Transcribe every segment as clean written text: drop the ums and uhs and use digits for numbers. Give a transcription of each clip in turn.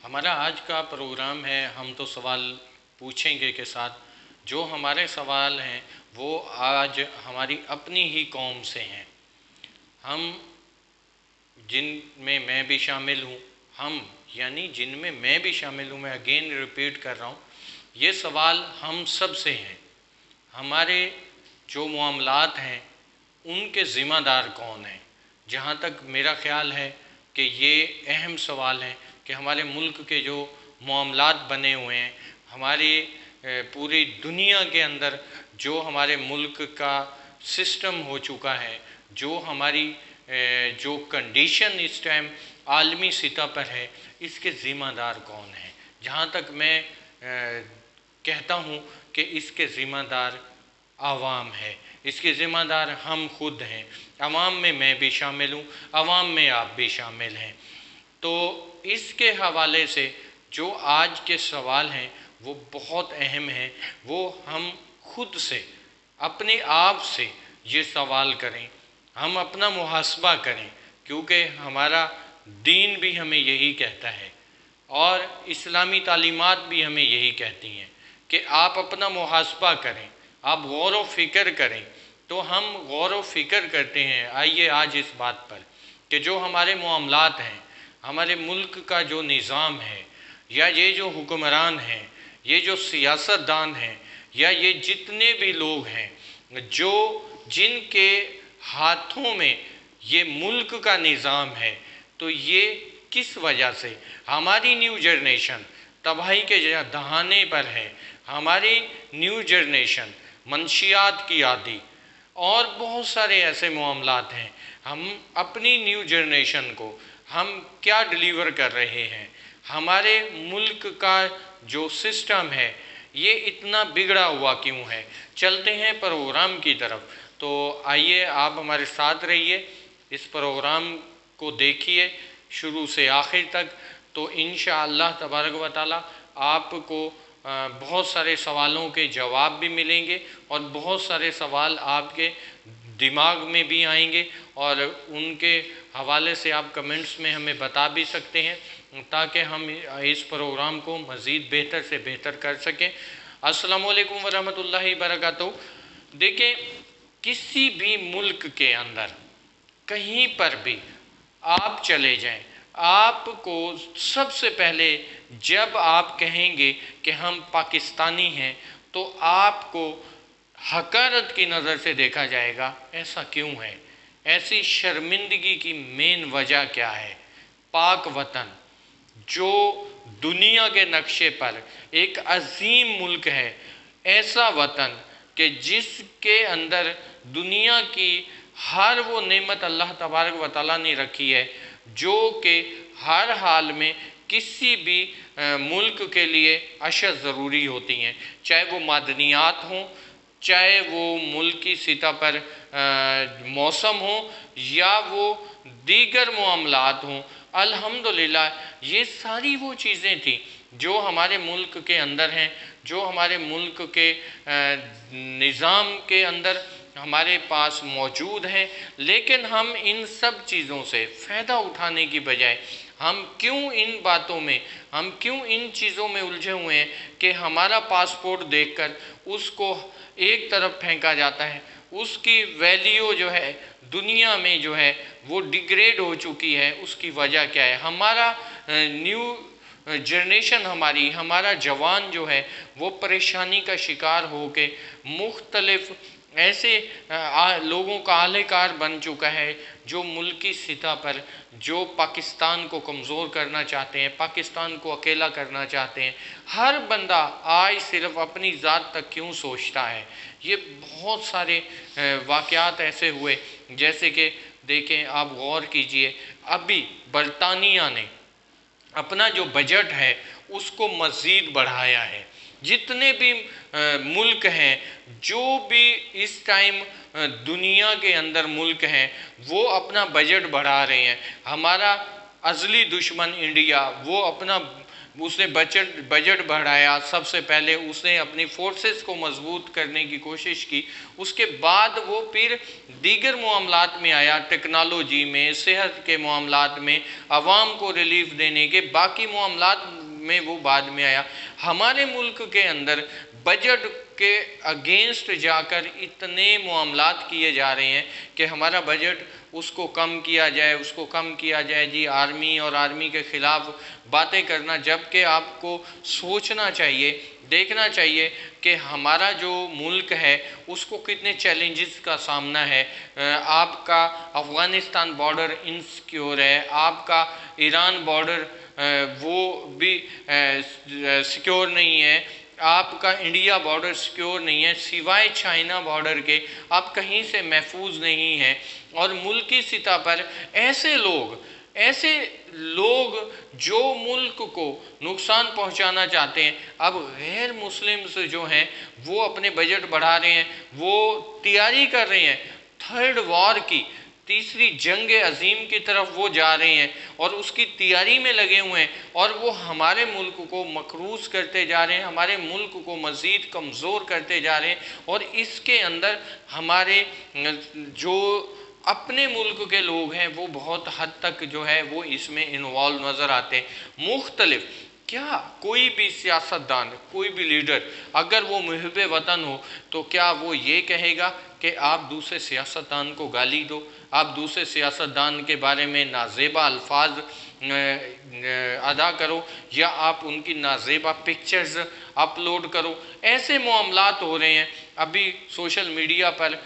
हमारा आज का प्रोग्राम है हम तो सवाल पूछेंगे के साथ। जो हमारे सवाल हैं वो आज हमारी अपनी ही कौम से हैं, हम जिनमें मैं भी शामिल हूँ, हम यानी जिनमें मैं भी शामिल हूँ। मैं अगेन रिपीट कर रहा हूँ, ये सवाल हम सब से हैं। हमारे जो मामलात हैं उनके ज़िम्मेदार कौन हैं? जहाँ तक मेरा ख़्याल है कि ये अहम सवाल है कि हमारे मुल्क के जो मामलात बने हुए हैं, हमारी पूरी दुनिया के अंदर जो हमारे मुल्क का सिस्टम हो चुका है, जो हमारी जो कंडीशन इस टाइम आलमी सतह पर है, इसके ज़िम्मेदार कौन हैं? जहाँ तक मैं कहता हूँ कि इसके ज़िम्मेदार आवाम है, इसके ज़िम्मेदार हम खुद हैं। आवाम में मैं भी शामिल हूँ, आवाम में आप भी शामिल हैं। तो इसके हवाले से जो आज के सवाल हैं वो बहुत अहम हैं। वो हम खुद से अपने आप से ये सवाल करें, हम अपना मुहासबा करें, क्योंकि हमारा दीन भी हमें यही कहता है और इस्लामी तालीमात भी हमें यही कहती हैं कि आप अपना मुहासबा करें, आप गौर व फिक्र करें। तो हम गौर व फिक्र करते हैं। आइए आज इस बात पर कि जो हमारे मामलात हैं, हमारे मुल्क का जो निज़ाम है, या ये जो हुक्मरान हैं, ये जो सियासतदान हैं, या ये जितने भी लोग हैं जो जिनके हाथों में ये मुल्क का निज़ाम है, तो ये किस वजह से हमारी न्यू जनरेशन तबाही के दहाने पर है। हमारी न्यू जनरेशन मंशियात की आदी और बहुत सारे ऐसे मामलात हैं। हम अपनी न्यू जनरेशन को हम क्या डिलीवर कर रहे हैं? हमारे मुल्क का जो सिस्टम है ये इतना बिगड़ा हुआ क्यों है? चलते हैं प्रोग्राम की तरफ। तो आइए आप हमारे साथ रहिए, इस प्रोग्राम को देखिए शुरू से आखिर तक। तो इंशाअल्लाह तबारक व तआला आपको बहुत सारे सवालों के जवाब भी मिलेंगे और बहुत सारे सवाल आपके दिमाग में भी आएंगे और उनके हवाले से आप कमेंट्स में हमें बता भी सकते हैं, ताकि हम इस प्रोग्राम को मज़ीद बेहतर से बेहतर कर सकें। अस्सलामु अलैकुम वरहमतुल्लाहि बरकातहू। देखें, किसी भी मुल्क के अंदर कहीं पर भी आप चले जाएं, आपको सबसे पहले जब आप कहेंगे कि हम पाकिस्तानी हैं तो आपको हकारत की नज़र से देखा जाएगा। ऐसा क्यों है? ऐसी शर्मिंदगी की मेन वजह क्या है? पाक वतन जो दुनिया के नक्शे पर एक अजीम मुल्क है, ऐसा वतन कि जिसके अंदर दुनिया की हर वो नेमत अल्लाह तबारक व तआला ने रखी है जो कि हर हाल में किसी भी मुल्क के लिए अशद ज़रूरी होती हैं, चाहे वो मादनियात हों, चाहे वो मुल्क की सतह पर मौसम हो, या वो दीगर मामलात हों। अल्हम्दुलिल्लाह ये सारी वो चीज़ें थी जो हमारे मुल्क के अंदर हैं, जो हमारे मुल्क के निज़ाम के अंदर हमारे पास मौजूद हैं। लेकिन हम इन सब चीज़ों से फ़ायदा उठाने की बजाय हम क्यों इन बातों में, हम क्यों इन चीज़ों में उलझे हुए हैं कि हमारा पासपोर्ट देखकर उसको एक तरफ फेंका जाता है। उसकी वैल्यू जो है दुनिया में जो है वो डिग्रेड हो चुकी है। उसकी वजह क्या है? हमारा न्यू जनरेशन, हमारा जवान जो है वो परेशानी का शिकार हो के मुख्तलिफ ऐसे लोगों का आलेकार बन चुका है जो मुल्की सतह पर जो पाकिस्तान को कमज़ोर करना चाहते हैं, पाकिस्तान को अकेला करना चाहते हैं। हर बंदा आज सिर्फ अपनी ज़ात तक क्यों सोचता है? ये बहुत सारे वाक़यात ऐसे हुए, जैसे कि देखें, आप गौर कीजिए, अभी बरतानिया ने अपना जो बजट है उसको मज़ीद बढ़ाया है। जितने भी मुल्क हैं, जो भी इस टाइम दुनिया के अंदर मुल्क हैं, वो अपना बजट बढ़ा रहे हैं। हमारा अज़ली दुश्मन इंडिया, वो अपना उसने बजट बढ़ाया। सबसे पहले उसने अपनी फोर्सेस को मजबूत करने की कोशिश की, उसके बाद वो फिर दीगर मामलात में आया, टेक्नोलॉजी में, सेहत के मामलात में, आवाम को रिलीफ देने के बाकी मामलात में वो बाद में आया। हमारे मुल्क के अंदर बजट के अगेंस्ट जाकर इतने मामलात किए जा रहे हैं कि हमारा बजट उसको कम किया जाए, उसको कम किया जाए जी, आर्मी और आर्मी के ख़िलाफ़ बातें करना, जबकि आपको सोचना चाहिए, देखना चाहिए कि हमारा जो मुल्क है उसको कितने चैलेंजेस का सामना है। आपका अफ़गानिस्तान बॉर्डर इनसिक्योर है, आपका ईरान बॉर्डर वो भी सिक्योर नहीं है, आपका इंडिया बॉर्डर सिक्योर नहीं है, सिवाय चाइना बॉर्डर के आप कहीं से महफूज नहीं हैं। और मुल्की सतह पर ऐसे लोग जो मुल्क को नुकसान पहुंचाना चाहते हैं, अब गैर मुस्लिम्स जो हैं वो अपने बजट बढ़ा रहे हैं, वो तैयारी कर रहे हैं थर्ड वॉर की, तीसरी जंग अजीम की तरफ वो जा रहे हैं और उसकी तैयारी में लगे हुए हैं, और वो हमारे मुल्क को मकरूज करते जा रहे हैं, हमारे मुल्क को मज़ीद कमज़ोर करते जा रहे हैं। और इसके अंदर हमारे जो अपने मुल्क के लोग हैं वो बहुत हद तक जो है वो इसमें इन्वॉल्व नज़र आते हैं। मुख्तलिफ क्या कोई भी सियासतदान, कोई भी लीडर अगर वो मुहिब वतन हो तो क्या वो ये कहेगा कि आप दूसरे सियासतदान को गाली दो, आप दूसरे सियासतदान के बारे में नाजेबा अल्फाज अदा करो, या आप उनकी नाजेबा पिक्चर्स अपलोड करो? ऐसे मामलात हो रहे हैं। अभी सोशल मीडिया पर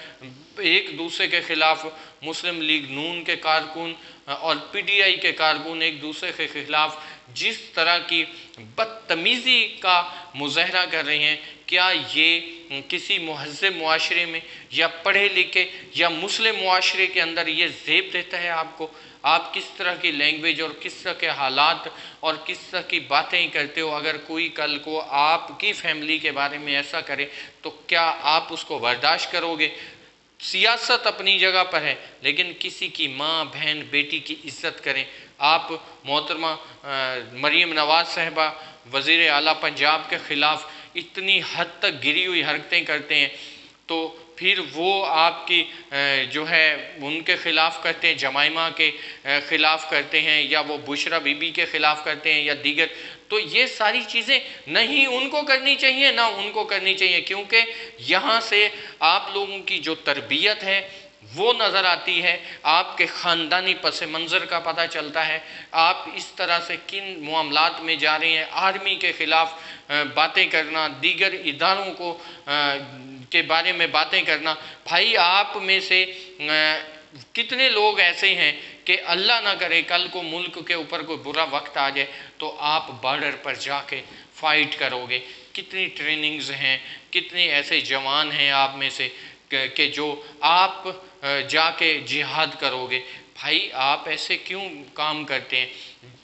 एक दूसरे के ख़िलाफ़ मुस्लिम लीग नून के कारकुन और पीटीआई के कारकुन एक दूसरे के ख़िलाफ़ जिस तरह की बदतमीज़ी का मुज़ाहरा कर रहे हैं, क्या ये किसी महज़्ज़ब मुआशरे में या पढ़े लिखे या मुस्लिम मुआशरे के अंदर ये ज़ेब देता है आपको? आप किस तरह की लैंग्वेज और किस तरह के हालात और किस तरह की बातें करते हो? अगर कोई कल को आपकी फैमिली के बारे में ऐसा करे तो क्या आप उसको बर्दाश्त करोगे? सियासत अपनी जगह पर है, लेकिन किसी की माँ, बहन, बेटी की इज़्ज़त करें। आप मोहतरमा मरीम नवाज़ साहिबा वज़ीर आला पंजाब के ख़िलाफ़ इतनी हद तक गिरी हुई हरकतें करते हैं, तो फिर वो आपकी जो है उनके ख़िलाफ़ करते हैं, जमाइमा के ख़िलाफ़ करते हैं, या वो बुशरा बीबी के ख़िलाफ़ करते हैं, या दीगर। तो ये सारी चीज़ें नहीं उनको करनी चाहिए, ना उनको करनी चाहिए, क्योंकि यहाँ से आप लोगों की जो तरबियत है वो नज़र आती है, आपके ख़ानदानी पस मंज़र का पता चलता है, आप इस तरह से किन मामलात में जा रहे हैं। आर्मी के ख़िलाफ़ बातें करना, दीगर इदारों को के बारे में बातें करना। भाई आप में से कितने लोग ऐसे हैं कि अल्लाह ना करे कल को मुल्क के ऊपर कोई बुरा वक्त आ जाए तो आप बॉर्डर पर जाके फ़ाइट करोगे? कितनी ट्रेनिंग्स हैं, कितने ऐसे जवान हैं आप में से कि जो आप जाके जिहाद करोगे? भाई आप ऐसे क्यों काम करते हैं?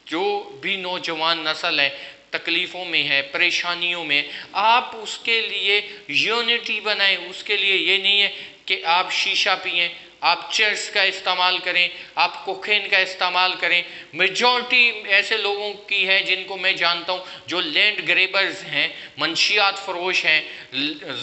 जो भी नौजवान नस्ल है तकलीफ़ों में है, परेशानियों में, आप उसके लिए यूनिटी बनाएं। उसके लिए ये नहीं है कि आप शीशा पिएं, आप चर्स का इस्तेमाल करें, आप कोकेन का इस्तेमाल करें। मेजॉरिटी ऐसे लोगों की है जिनको मैं जानता हूँ जो लैंड ग्रेबर्स हैं, मंशियात फरोश हैं,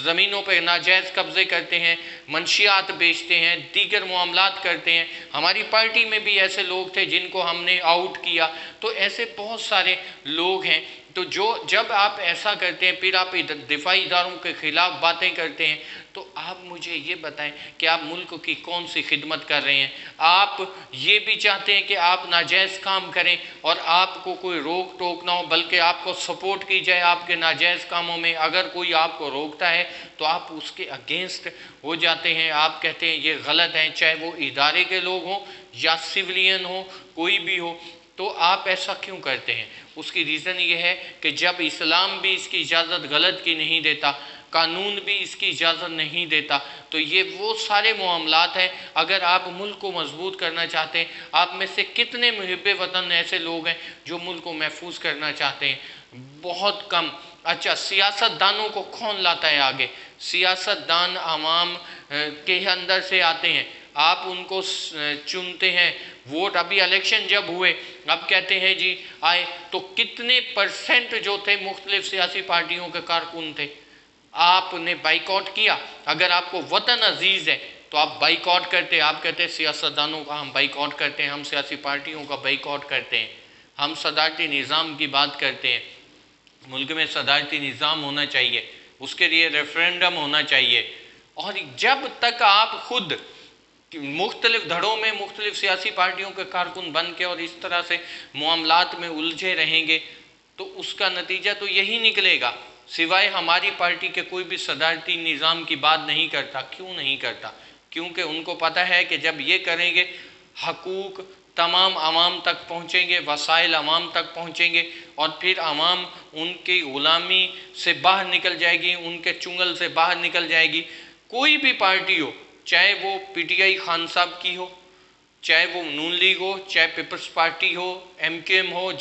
ज़मीनों पर नाजायज़ कब्ज़े करते हैं, मंशियात बेचते हैं, दीगर मामलात करते हैं। हमारी पार्टी में भी ऐसे लोग थे जिनको हमने आउट किया। तो ऐसे बहुत सारे लोग हैं। तो जब आप ऐसा करते हैं, फिर आप दिफाई इदारों के ख़िलाफ़ बातें करते हैं, तो आप मुझे ये बताएं कि आप मुल्क की कौन सी खिदमत कर रहे हैं? आप ये भी चाहते हैं कि आप नाजायज़ काम करें और आपको कोई रोक टोक ना हो, बल्कि आपको सपोर्ट की जाए आपके नाजायज़ कामों में। अगर कोई आपको रोकता है तो आप उसके अगेंस्ट हो जाते हैं, आप कहते हैं ये गलत है, चाहे वो इदारे के लोग हों या सिविलियन हो, कोई भी हो। तो आप ऐसा क्यों करते हैं? उसकी रीज़न ये है कि जब इस्लाम भी इसकी इजाज़त गलत की नहीं देता, कानून भी इसकी इजाज़त नहीं देता, तो ये वो सारे मामलात हैं। अगर आप मुल्क को मजबूत करना चाहते हैं, आप में से कितने मुहिब वतन ऐसे लोग हैं जो मुल्क को महफूज करना चाहते हैं? बहुत कम। अच्छा, सियासतदानों को कौन लाता है आगे? सियासतदान आवाम के अंदर से आते हैं, आप उनको चुनते हैं। वोट अभी इलेक्शन जब हुए, अब कहते हैं जी आए, तो कितने परसेंट जो थे मुख्तलिफ सियासी पार्टियों के कारकुन थे, आपने बाइकआउट किया। अगर आपको वतन अजीज़ है तो आप बाइकआउट करते, आप कहते हैं सियासतदानों का हम बाइकआउट करते हैं, हम सियासी पार्टियों का बाइकआउट करते हैं, हम सदारती निज़ाम की बात करते हैं। मुल्क में सदारती निज़ाम होना चाहिए, उसके लिए रेफरेंडम होना चाहिए। और जब तक आप खुद मुख्तलिफ धड़ों में मुख्तलिफ सियासी पार्टियों के कारकुन बन के और इस तरह से मामलात में उलझे रहेंगे तो उसका नतीजा तो यही निकलेगा। सिवाय हमारी पार्टी के कोई भी सदारती निज़ाम की बात नहीं करता। क्यों नहीं करता? क्योंकि उनको पता है कि जब ये करेंगे हकूक़ तमाम आवाम तक पहुँचेंगे, वसाइल आवाम तक पहुँचेंगे और फिर आवाम उनकी ग़ुलामी से बाहर निकल जाएगी, उनके चुंगल से बाहर निकल जाएगी। कोई भी पार्टी हो, चाहे वो पीटीआई खान साहब की हो, चाहे वो नून लीग हो, चाहे पीपल्स पार्टी हो, एमकेएम हो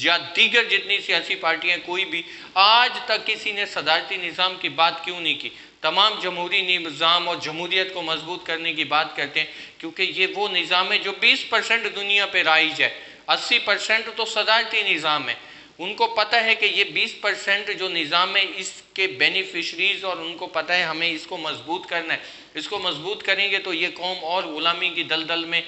या दीगर जितनी सियासी पार्टियां, कोई भी आज तक किसी ने सदारती निज़ाम की बात क्यों नहीं की? तमाम जमहूरी निज़ाम और जमहूरियत को मजबूत करने की बात करते हैं क्योंकि ये वो निज़ाम है जो 20% दुनिया पे राइज है, 80% तो सदारती निज़ाम है। उनको पता है कि ये 20% जो निज़ाम है इसके बेनिफिशरीज, और उनको पता है हमें इसको मजबूत करना है। इसको मजबूत करेंगे तो ये कौम और ग़ुलामी की दलदल में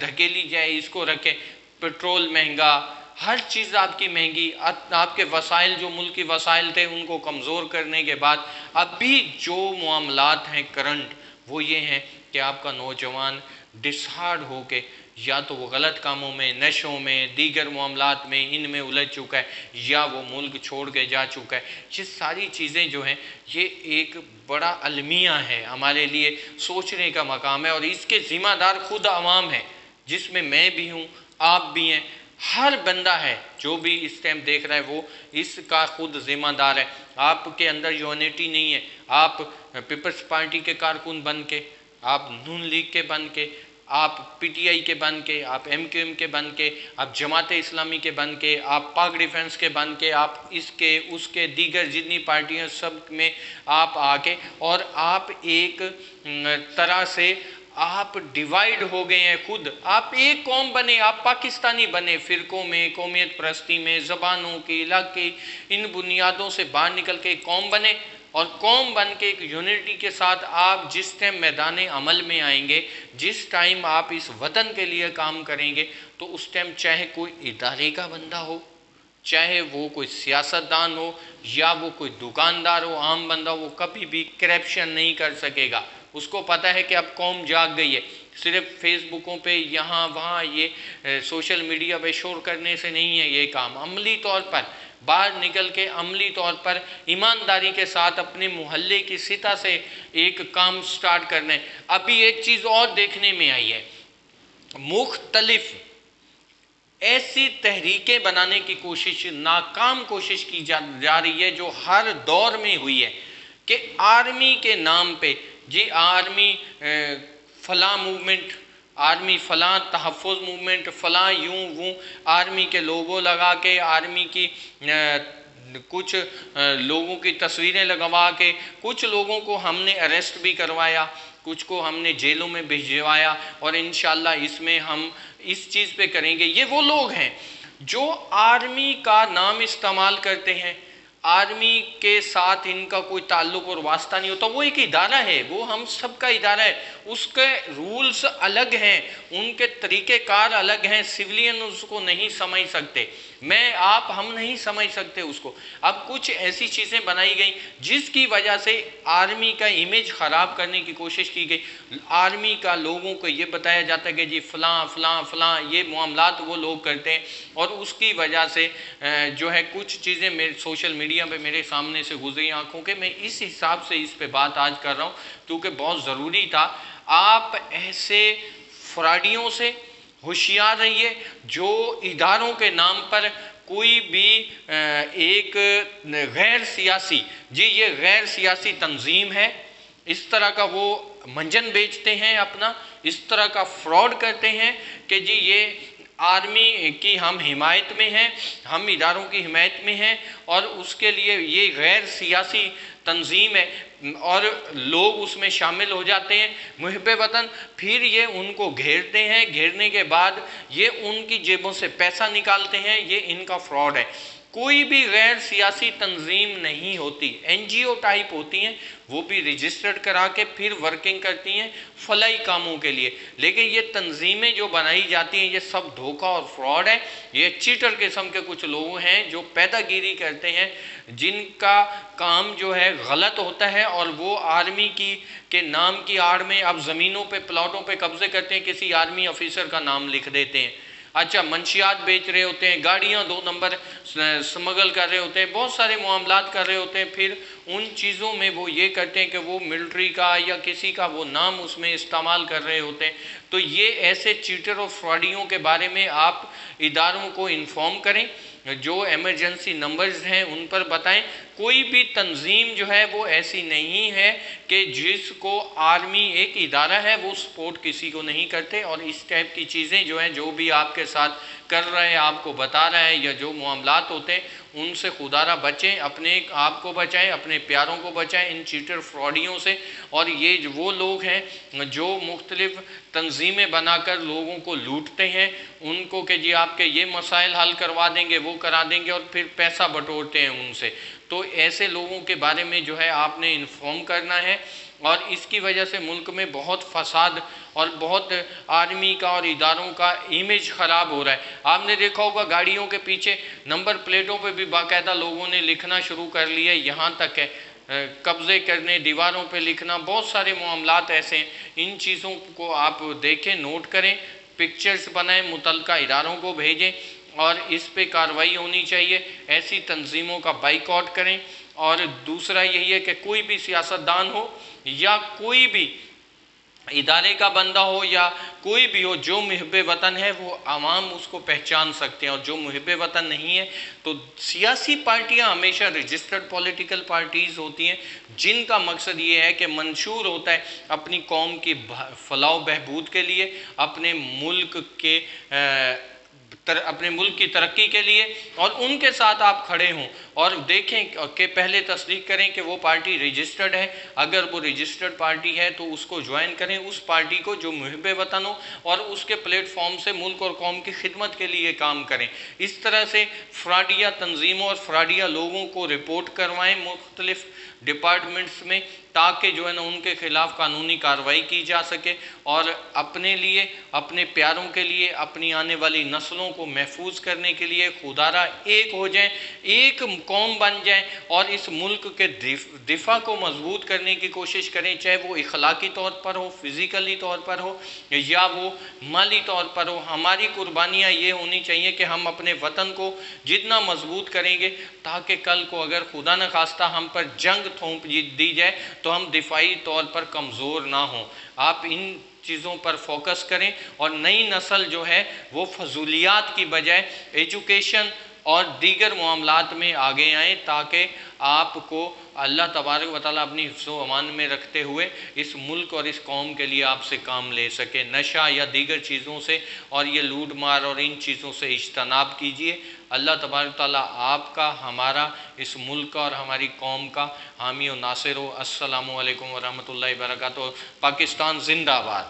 धकेली जाए, इसको रखें। पेट्रोल महंगा, हर चीज़ आपकी महंगी, आपके वसाइल जो मुल्क के वसाइल थे उनको कमज़ोर करने के बाद अभी जो मामलात हैं करंट वो ये हैं कि आपका नौजवान डिसहार्ड हो के या तो वो गलत कामों में, नशों में, दीगर मामलात में इनमें उलझ चुका है या वो मुल्क छोड़ के जा चुका है। ये सारी चीज़ें जो हैं ये एक बड़ा अलमिया है, हमारे लिए सोचने का मकाम है और इसके ज़िम्मेदार खुद आवाम है, जिसमें मैं भी हूँ, आप भी हैं, हर बंदा है जो भी इस टाइम देख रहा है वो इसका खुद ज़िम्मेदार है। आपके अंदर यूनिटी नहीं है, आप पीपल्स पार्टी के कारकुन बन के, आप नून लीग के बन के, आप पीटीआई के बन के, आप एमकेएम के बन के, आप जमात इस्लामी के बन के, आप पाक डिफेंस के बन के, आप इसके उसके दीगर जितनी पार्टियां सब में आप आके और आप एक तरह से आप डिवाइड हो गए हैं। खुद आप एक कौम बने, आप पाकिस्तानी बने, फ़िरक़ों में, कौमियत परस्ती में, ज़बानों के, इलाके, इन बुनियादों से बाहर निकल के एक कौम बने और कौम बन के एक यूनिटी के साथ आप जिस टाइम मैदान अमल में आएंगे, जिस टाइम आप इस वतन के लिए काम करेंगे, तो उस टाइम चाहे कोई इदारे का बंदा हो, चाहे वो कोई सियासतदान हो या वो कोई दुकानदार हो, आम बंदा हो, वो कभी भी करप्शन नहीं कर सकेगा। उसको पता है कि अब कौम जाग गई है। सिर्फ फेसबुकों पे यहाँ वहाँ ये सोशल मीडिया पे शोर करने से नहीं है ये काम, अमली तौर पर बाहर निकल के अमली तौर पर ईमानदारी के साथ अपने मोहल्ले की सतह से एक काम स्टार्ट करना है। अभी एक चीज़ और देखने में आई है, मुख्तलिफ ऐसी तहरीकें बनाने की कोशिश, नाकाम कोशिश की जा रही है जो हर दौर में हुई है कि आर्मी के नाम पे जी आर्मी फलां मूवमेंट, आर्मी फलां तहफ़्फ़ुज़ मूवमेंट, फलां यूं वो आर्मी के लोगो लगा के, आर्मी की कुछ लोगों की तस्वीरें लगवा के, कुछ लोगों को हमने अरेस्ट भी करवाया, कुछ को हमने जेलों में भिजवाया और इंशाअल्लाह इसमें हम इस चीज़ पे करेंगे। ये वो लोग हैं जो आर्मी का नाम इस्तेमाल करते हैं, आर्मी के साथ इनका कोई ताल्लुक़ और वास्ता नहीं होता। वो एक इदारा है, वो हम सब का इदारा है, उसके रूल्स अलग हैं, उनके तरीक़ेकार अलग हैं। सिविलियन उसको नहीं समझ सकते, मैं आप हम नहीं समझ सकते उसको। अब कुछ ऐसी चीज़ें बनाई गई जिसकी वजह से आर्मी का इमेज ख़राब करने की कोशिश की गई। आर्मी का लोगों को ये बताया जाता है कि जी फ़लाँ फ़लाँ फ़लाँ ये मामलात वो लोग करते हैं और उसकी वजह से जो है कुछ चीज़ें मेरे सोशल मीडिया पे मेरे सामने से गुजरी आंखों के, मैं इस हिसाब से इस पे बात आज कर रहा हूँ क्योंकि बहुत ज़रूरी था। आप ऐसे फ्रॉडियों से होशियार रहिए जो इदारों के नाम पर कोई भी एक गैर सियासी, जी ये गैर सियासी तंजीम है, इस तरह का वो मंजन बेचते हैं अपना, इस तरह का फ्रॉड करते हैं कि जी ये आर्मी की हम हिमायत में हैं, हम इदारों की हिमायत में हैं और उसके लिए ये गैर सियासी تنظیم ہے اور لوگ اس میں شامل ہو جاتے ہیں محب وطن، پھر یہ ان کو گھیرتے ہیں، گھیرنے کے بعد یہ ان کی جیبوں سے پیسہ نکالتے ہیں، یہ ان کا فراڈ ہے۔ کوئی بھی غیر سیاسی تنظیم نہیں ہوتی، این جی او ٹائپ ہوتی ہیں، وہ بھی رجسٹرڈ کرا کے پھر ورکنگ کرتی ہیں فلاحی کاموں کے لیے، لیکن یہ تنظیمیں جو بنائی جاتی ہیں یہ سب دھوکہ اور فراڈ ہے۔ یہ چیٹر قسم کے کچھ لوگ ہیں جو پیدہ گیری کرتے ہیں، جن کا کام جو ہے غلط ہوتا ہے، اور وہ آرمی کے نام کی آڑ میں اب زمینوں پہ پلاٹوں پہ قبضے کرتے ہیں، کسی آرمی آفیسر کا نام لکھ دیتے ہیں، اچھا منشیات بیچ رہے ہوتے ہیں، گاڑیاں 2 نمبر سمگل کر رہے ہوتے ہیں، بہت سارے معاملات کر رہے ہوتے ہیں، پھر ان چیزوں میں وہ یہ کرتے ہیں کہ وہ ملٹری کا یا کسی کا وہ نام اس میں استعمال کر رہے ہوتے ہیں۔ تو یہ ایسے چیٹر اور فراڈیوں کے بارے میں آپ اداروں کو انفارم کریں، جو ایمرجنسی نمبرز ہیں ان پر بتائیں۔ کوئی بھی تنظیم جو ہے وہ ایسی نہیں ہے کہ جس کو آرمی ایک ادارہ ہے وہ سپورٹ کسی کو نہیں کرتے، اور اس ٹائپ کی چیزیں جو ہیں جو بھی آپ کے ساتھ کر رہے ہیں، آپ کو بتا رہا ہے، یا جو معاملات ہوتے ہیں ان سے خدا را بچیں، اپنے آپ کو بچائیں، اپنے پیاروں کو بچائیں ان چیٹر فراڈیوں سے۔ اور یہ وہ لوگ ہیں جو مختلف تنظیمیں بنا کر لوگوں کو لوٹتے ہیں، ان کو کہ جی آپ کے یہ مسائل حل کروا دیں گے، وہ کرا دیں گے، اور پھر پیسہ بٹورتے ہیں ان سے۔ تو ایسے لوگوں کے بارے میں جو ہے آپ نے انفارم کرنا ہے، اور اس کی وجہ سے ملک میں بہت فساد اور بہت آرمی کا اور اداروں کا امیج خراب ہو رہا ہے۔ آپ نے دیکھا ہوگا گاڑیوں کے پیچھے نمبر پلیٹوں پہ بھی باقاعدہ لوگوں نے لکھنا شروع کر لیا، یہاں تک ہے قبضے کرنے، دیواروں پہ لکھنا، بہت سارے معاملات ایسے ہیں۔ ان چیزوں کو آپ دیکھیں، نوٹ کریں، پکچرز بنائیں، متعلقہ اداروں کو بھیجیں، اور اس پہ کارروائی ہونی چاہیے۔ ایسی تنظیموں کا بائیکاٹ کریں۔ اور دوسرا یہی ہے کہ کوئی بھی سیاستدان ہو یا کوئی بھی ادارے کا بندہ ہو یا کوئی بھی ہو جو محب وطن ہے، وہ عوام اس کو پہچان سکتے ہیں، اور جو محب وطن نہیں ہے تو سیاسی پارٹیاں ہمیشہ رجسٹرڈ پولیٹیکل پارٹیز ہوتی ہیں، جن کا مقصد یہ ہے کہ منشور ہوتا ہے اپنی قوم کی فلاح و بہبود کے لیے، اپنے ملک کی ترقی کے لیے، اور ان کے ساتھ آپ کھڑے ہوں اور دیکھیں کہ پہلے تصدیق کریں کہ وہ پارٹی رجسٹرڈ ہے۔ اگر وہ رجسٹرڈ پارٹی ہے تو اس کو جوائن کریں، اس پارٹی کو جو محب وطن ہو، اور اس کے پلیٹ فارم سے ملک اور قوم کی خدمت کے لیے کام کریں۔ اس طرح سے فراڈیا تنظیموں اور فراڈیا لوگوں کو رپورٹ کروائیں مختلف ڈپارٹمنٹس میں، تاکہ جو ہے نا ان کے خلاف قانونی کارروائی کی جا سکے، اور اپنے لیے، اپنے پیاروں کے لیے، اپنی آنے والی نسلوں کو محفوظ کرنے کے لیے خدا را ایک ہو جائیں، ایک قوم بن جائیں، اور اس ملک کے دفاع کو مضبوط کرنے کی کوشش کریں، چاہے وہ اخلاقی طور پر ہو، فزیکلی طور پر ہو، یا وہ مالی طور پر ہو۔ ہماری قربانیاں یہ ہونی چاہیے کہ ہم اپنے وطن کو جتنا مضبوط کریں گے، تاکہ کل کو اگر خدا نخواستہ ہم پر جنگ تھوپ دی جائے تو ہم دفاعی طور پر کمزور نہ ہوں۔ آپ ان چیزوں پر فوکس کریں، اور نئی نسل جو ہے وہ فضولیات کی بجائے ایجوکیشن اور دیگر معاملات میں آگے آئیں، تاکہ آپ کو اللہ تبارک و تعالیٰ اپنی حفظ و امان میں رکھتے ہوئے اس ملک اور اس قوم کے لیے آپ سے کام لے سکے۔ نشہ یا دیگر چیزوں سے اور یہ لوٹ مار اور ان چیزوں سے اجتناب کیجیے۔ اللہ تبارک و تعالیٰ آپ کا، ہمارا، اس ملک کا اور ہماری قوم کا حامی و ناصر ہو۔ السلام علیکم ورحمۃ اللہ وبرکاتہ۔ پاکستان زندہ باد۔